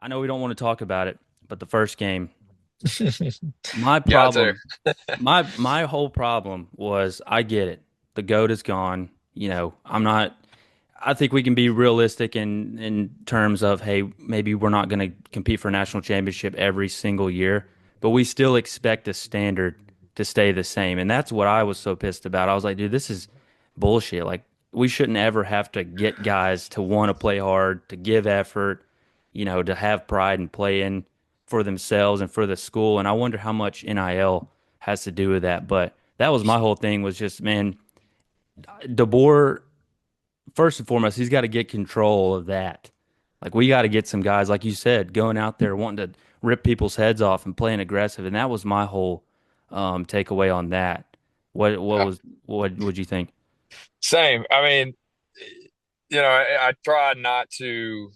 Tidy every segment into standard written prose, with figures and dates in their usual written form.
I know we don't want to talk about it, but the first game, my Got to. problem, my whole problem was I get it. The GOAT is gone. I'm not I think we can be realistic in terms of, hey, maybe we're not going to compete for a national championship every single year, but we still expect the standard to stay the same. And that's what I was so pissed about. I was like, dude, this is bullshit. Like we shouldn't ever have to get guys to want to play hard, to give effort, to have pride and play in for themselves and for the school. And I wonder how much NIL has to do with that. But that was my whole thing was just, man, DeBoer, first and foremost, he's got to get control of that. Like we got to get some guys, like you said, going out there wanting to rip people's heads off and playing aggressive. And that was my whole takeaway on that. Uh, What would you think? Same. I mean, I try not to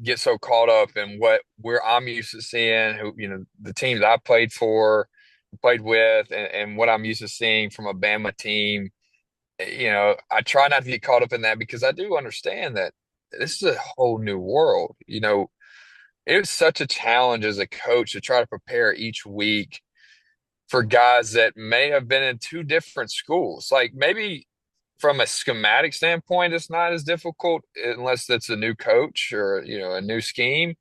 get so caught up in where I'm used to seeing, the teams I played for, played with, and what I'm used to seeing from a Bama team. I try not to get caught up in that because I do understand that this is a whole new world. It was such a challenge as a coach to try to prepare each week for guys that may have been in two different schools. Like maybe from a schematic standpoint, it's not as difficult unless it's a new coach or, a new scheme.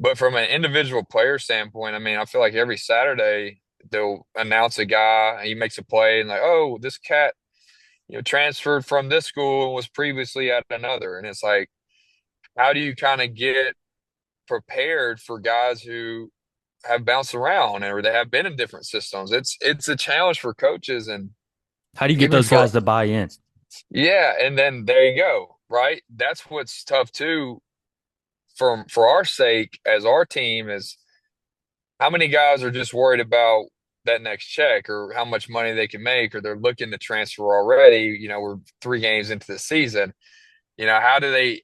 But from an individual player standpoint, I mean, I feel like every Saturday they'll announce a guy, he makes a play, and like, oh, this cat, transferred from this school and was previously at another. And it's like, how do you kind of get prepared for guys who have bounced around or they have been in different systems? It's a challenge for coaches and How do you get even those for guys to buy in? yeah, and then there you go, right? That's what's tough too for our sake as our team is how many guys are just worried about that next check or how much money they can make or they're looking to transfer already. We're 3 games into the season. How do they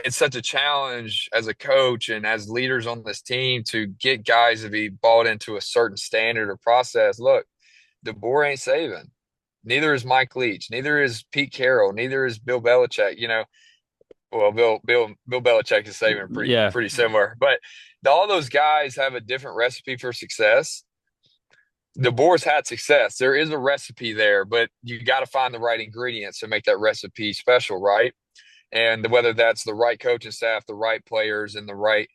it's such a challenge as a coach and as leaders on this team to get guys to be bought into a certain standard or process. Look, DeBoer ain't saving. Neither is Mike Leach. Neither is Pete Carroll. Neither is Bill Belichick. Well, Bill Belichick is saving pretty Yeah, pretty similar, but all those guys have a different recipe for success. DeBoer's had success. There is a recipe there, but you got to find the right ingredients to make that recipe special, right? And whether that's the right coaching staff, the right players, and the right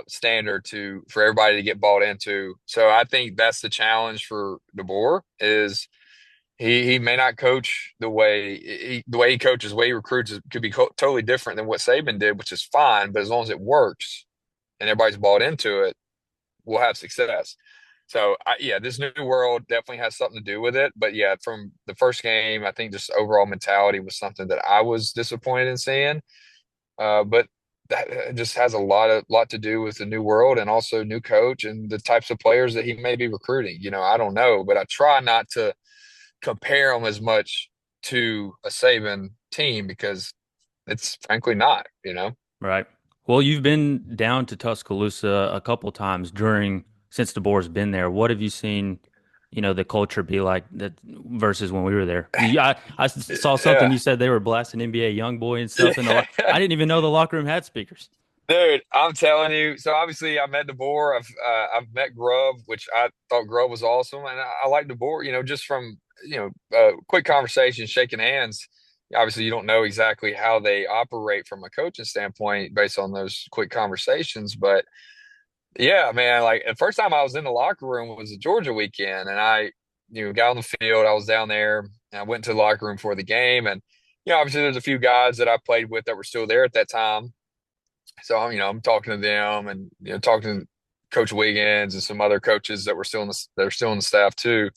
standard for everybody to get bought into. So I think that's the challenge for DeBoer is he may not coach the way he coaches, the way he recruits could be totally different than what Saban did, which is fine. But as long as it works and everybody's bought into it, we'll have success. So yeah, this new world definitely has something to do with it. But yeah, from the first game, I think just overall mentality was something that I was disappointed in seeing. But that just has a lot to do with the new world and also new coach and the types of players that he may be recruiting. I don't know, but I try not to compare them as much to a Saban team because it's frankly not. right. Well, you've been down to Tuscaloosa a couple times since DeBoer's been there. What have you seen, the culture be like that versus when we were there? I saw something Yeah. you said they were blasting NBA YoungBoy and stuff in the I didn't even know the locker room had speakers. Dude, I'm telling you. So obviously, I met DeBoer. I've met Grubb, which I thought Grubb was awesome, and I like DeBoer. Just from quick conversation, shaking hands. Obviously, you don't know exactly how they operate from a coaching standpoint based on those quick conversations, but yeah, man. Like the first time I was in the locker room was a Georgia weekend, and I got on the field. I was down there, and I went to the locker room for the game, and obviously, there's a few guys that I played with that were still there at that time. So I'm talking to them and talking to Coach Wiggins and some other coaches that are still in the staff too.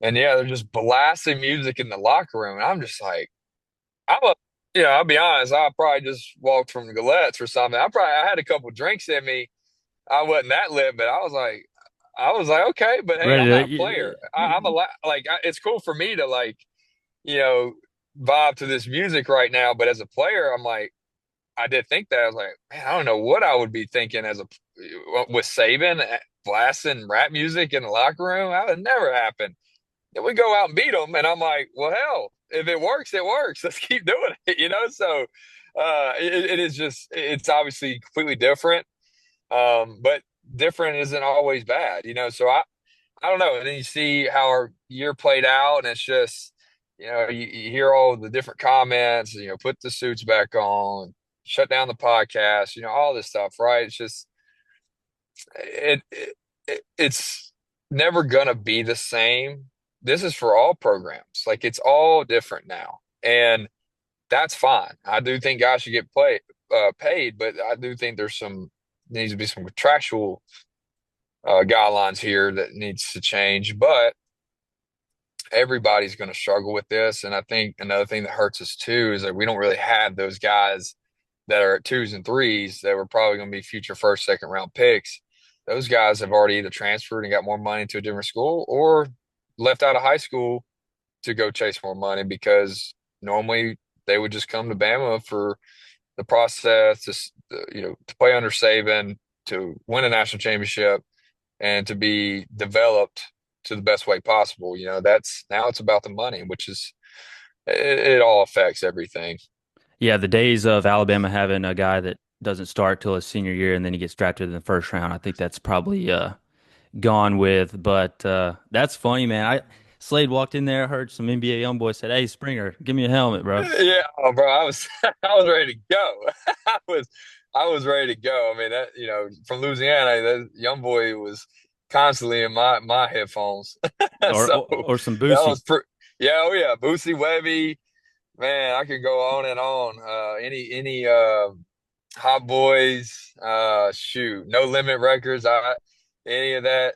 And yeah, they're just blasting music in the locker room, and I'm just like, I'm a, I'll be honest, I probably just walked from the Gillettes or something. I had a couple drinks in me. I wasn't that lit, but I was like, okay, but hey, I'm not a player. I'm it's cool for me to like, you know, vibe to this music right now, but as a player, I'm like. I did think that. I was like, man, I don't know what I would be thinking with Saban blasting rap music in the locker room. That would never happen. Then we go out and beat them, and I'm like, well, hell, if it works, it works. Let's keep doing it. So It is just it's obviously completely different. But different isn't always bad, So I don't know. And then you see how our year played out, and it's just, you hear all the different comments, put the suits back on, shut down the podcast, all this stuff, right? It's just it's never gonna be the same. This is for all programs. Like it's all different now. And that's fine. I do think guys should get paid, but I do think needs to be some contractual guidelines here that needs to change. But everybody's going to struggle with this, and I think another thing that hurts us too is that we don't really have those guys that are at twos and threes that were probably going to be future first, second round picks. Those guys have already either transferred and got more money to a different school or left out of high school to go chase more money because normally they would just come to Bama for the process to play under Saban, to win a national championship, and to be developed to the best way possible. That's now it's about the money, which is it all affects everything. Yeah, the days of Alabama having a guy that doesn't start till his senior year and then he gets drafted in the first round, I think that's probably gone with. But that's funny, man. Slade walked in there, heard some NBA young boy said, "Hey, Springer, give me a helmet, bro." Yeah, oh, bro, I was I was ready to go. I was I was ready to go. I mean, that from Louisiana, that young boy was constantly in my headphones. Or So or some that Boosie. was yeah, oh yeah, Boosie Webby, man, I could go on and on. Any Hot Boys, shoot, No Limit Records, any of that.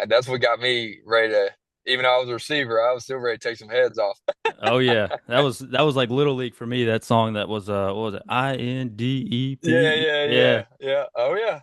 That's what got me ready to. Even though I was a receiver, I was still ready to take some heads off. Oh yeah, that was like Little League for me. That song that was what was it? INDEP. Yeah, yeah, Yeah, yeah, yeah. Oh yeah.